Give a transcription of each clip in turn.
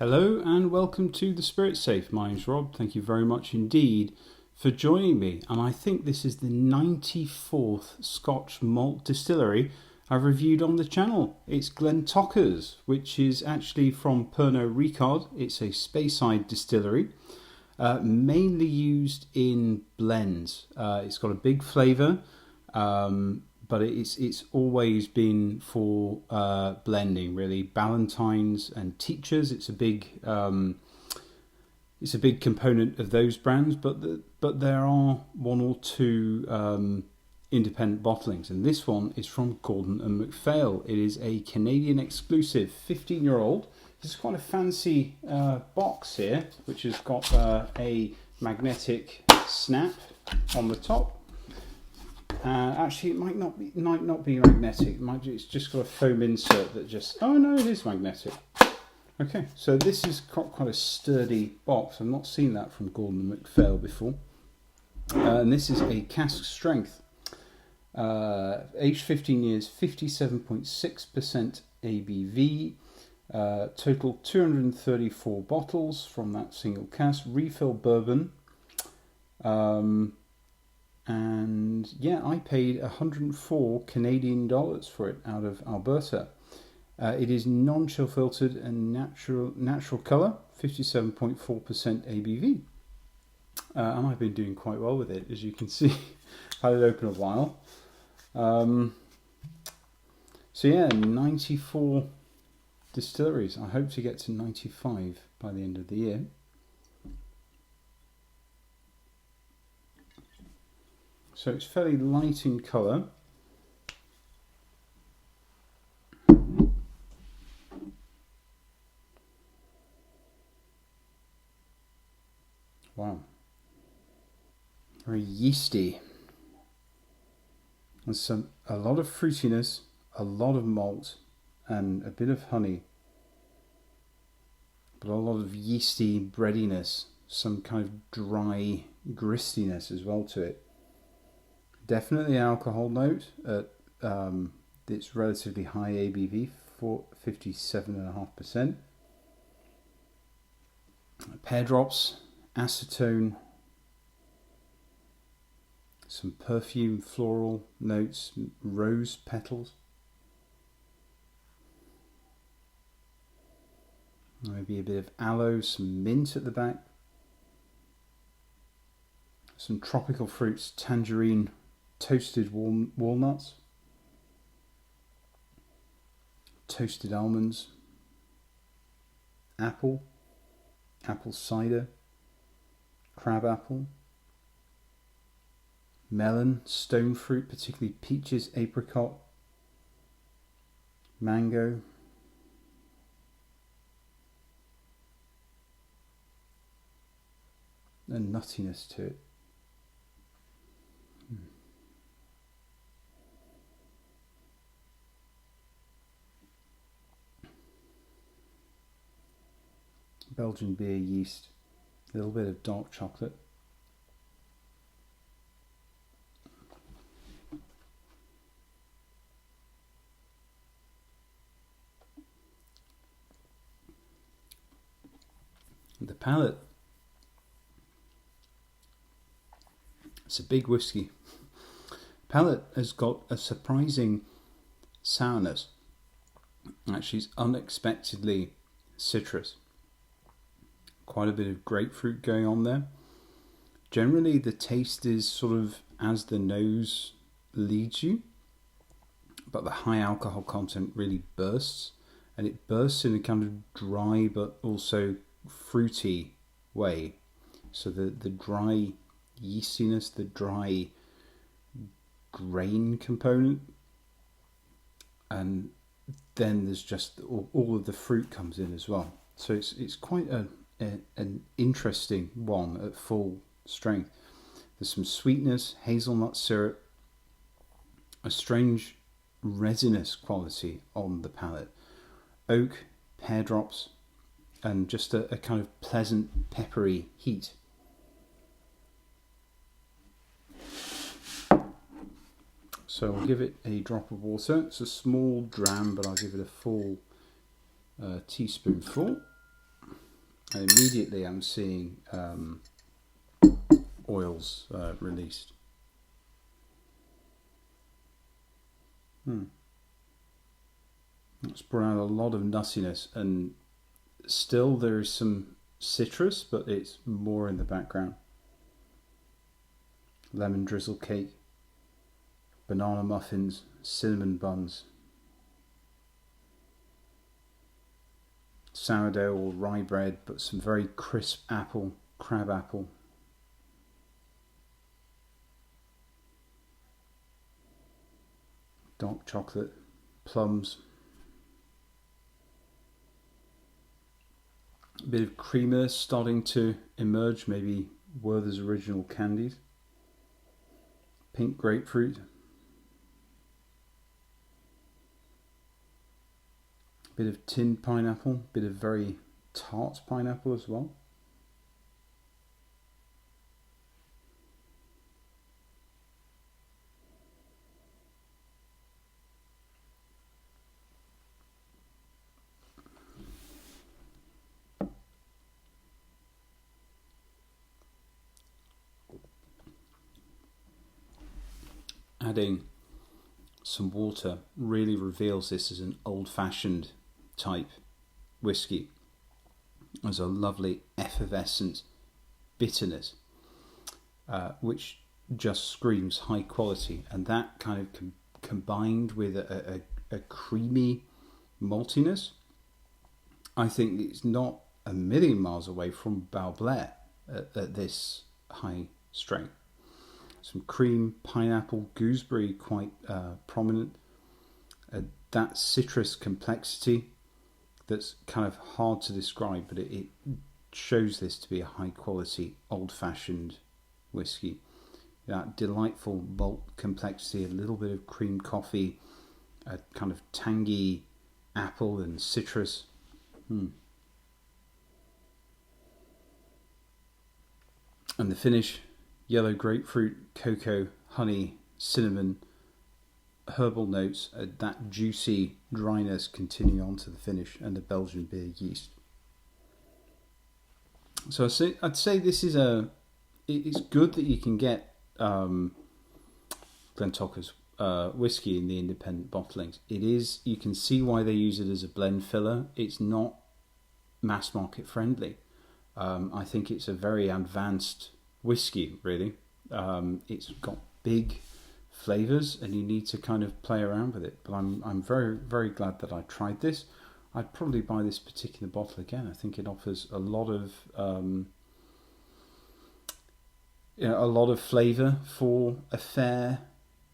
Hello and welcome to the Spirit Safe. My name's Rob. Thank you very much indeed for joining me. And I think this is the 94th Scotch malt distillery I've reviewed on the channel. It's Glentauchers, which is actually from Pernod Ricard. It's a Speyside distillery, mainly used in blends. It's got a big flavour, but it's always been for blending, really. Ballantines and Teachers. It's a big component of those brands, but there are one or two independent bottlings, and this one is from Gordon and MacPhail. It is a Canadian exclusive, 15-year-old. This is quite a fancy box here, which has got a magnetic snap on the top. Actually, it might not be magnetic. It's just got a foam insert that just... Oh no, it is magnetic. Okay, so this is quite a sturdy box. I've not seen that from Gordon and MacPhail before. And this is a cask strength. Aged 15 years, 57.6% ABV. Total 234 bottles from that single cask. Refill bourbon. And yeah, I paid 104 Canadian dollars for it out of Alberta. It is non-chill filtered and natural colour, 57.4% ABV. And I've been doing quite well with it, as you can see. I've had it open a while. So yeah, 94 distilleries. I hope to get to 95 by the end of the year. So it's fairly light in colour. Wow. Very yeasty. And a lot of fruitiness, a lot of malt, and a bit of honey. But a lot of yeasty breadiness, some kind of dry gristiness as well to it. Definitely an alcohol note at its relatively high ABV, 57.5%. Pear drops, acetone, some perfume, floral notes, rose petals. Maybe a bit of aloe, some mint at the back. Some tropical fruits, tangerine, toasted walnuts, toasted almonds, apple cider, crab apple, melon, stone fruit, particularly peaches, apricot, mango, and nuttiness to it. Belgian beer yeast, a little bit of dark chocolate. The palate, it's a big whiskey. Palate has got a surprising sourness. Actually, it's unexpectedly citrus. Quite a bit of grapefruit going on there. Generally, the taste is sort of as the nose leads you, but the high alcohol content really bursts, and it bursts in a kind of dry but also fruity way. So the dry yeastiness, the dry grain component, and then there's just all of the fruit comes in as well. So it's quite an interesting one at full strength. There's some sweetness, hazelnut syrup, a strange resinous quality on the palate, oak, pear drops, and just a kind of pleasant peppery heat. So I'll give it a drop of water. It's a small dram, but I'll give it a full teaspoonful. And immediately I'm seeing oils released. It's brought out a lot of nuttiness, and still there is some citrus, but it's more in the background. Lemon drizzle cake, banana muffins, cinnamon buns, sourdough or rye bread, but some very crisp apple, crab apple. Dark chocolate, plums. A bit of creaminess starting to emerge, maybe Werther's original candies. Pink grapefruit. Bit of tinned pineapple, bit of very tart pineapple as well. Adding some water really reveals this as an old-fashioned type whiskey. There's a lovely effervescent bitterness, which just screams high quality, and that kind of combined with a creamy maltiness, I think it's not a million miles away from Balblair at this high strength. Some cream, pineapple, gooseberry quite prominent. That citrus complexity that's kind of hard to describe, but it shows this to be a high quality old-fashioned whiskey. That delightful malt complexity, a little bit of cream coffee, a kind of tangy apple and citrus. And the finish, yellow grapefruit, cocoa, honey, cinnamon, herbal notes, that juicy dryness continuing on to the finish, and the Belgian beer yeast. So I'd say this is it's good that you can get Glentauchers whiskey in the independent bottlings. It is, you can see why they use it as a blend filler. It's not mass market friendly. I think it's a very advanced whiskey, really. It's got big flavors, and you need to kind of play around with it. But I'm very, very glad that I tried this. I'd probably buy this particular bottle again. I think it offers a lot of flavor for a fair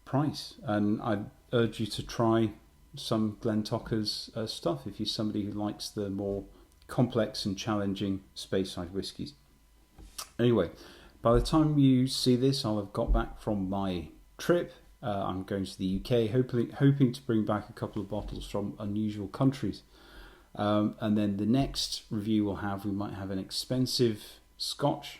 price, and I'd urge you to try some Glentauchers stuff if you're somebody who likes the more complex and challenging Speyside whiskies. Anyway, by the time you see this, I'll have got back from my trip. I'm going to the UK, hoping to bring back a couple of bottles from unusual countries. And then the next review we might have an expensive Scotch,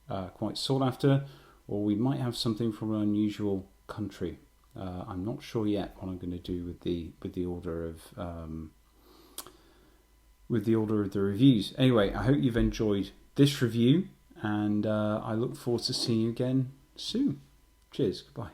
quite sought after, or we might have something from an unusual country. I'm not sure yet what I'm going to do with the order of the reviews. Anyway, I hope you've enjoyed this review, and I look forward to seeing you again soon. Cheers. Goodbye.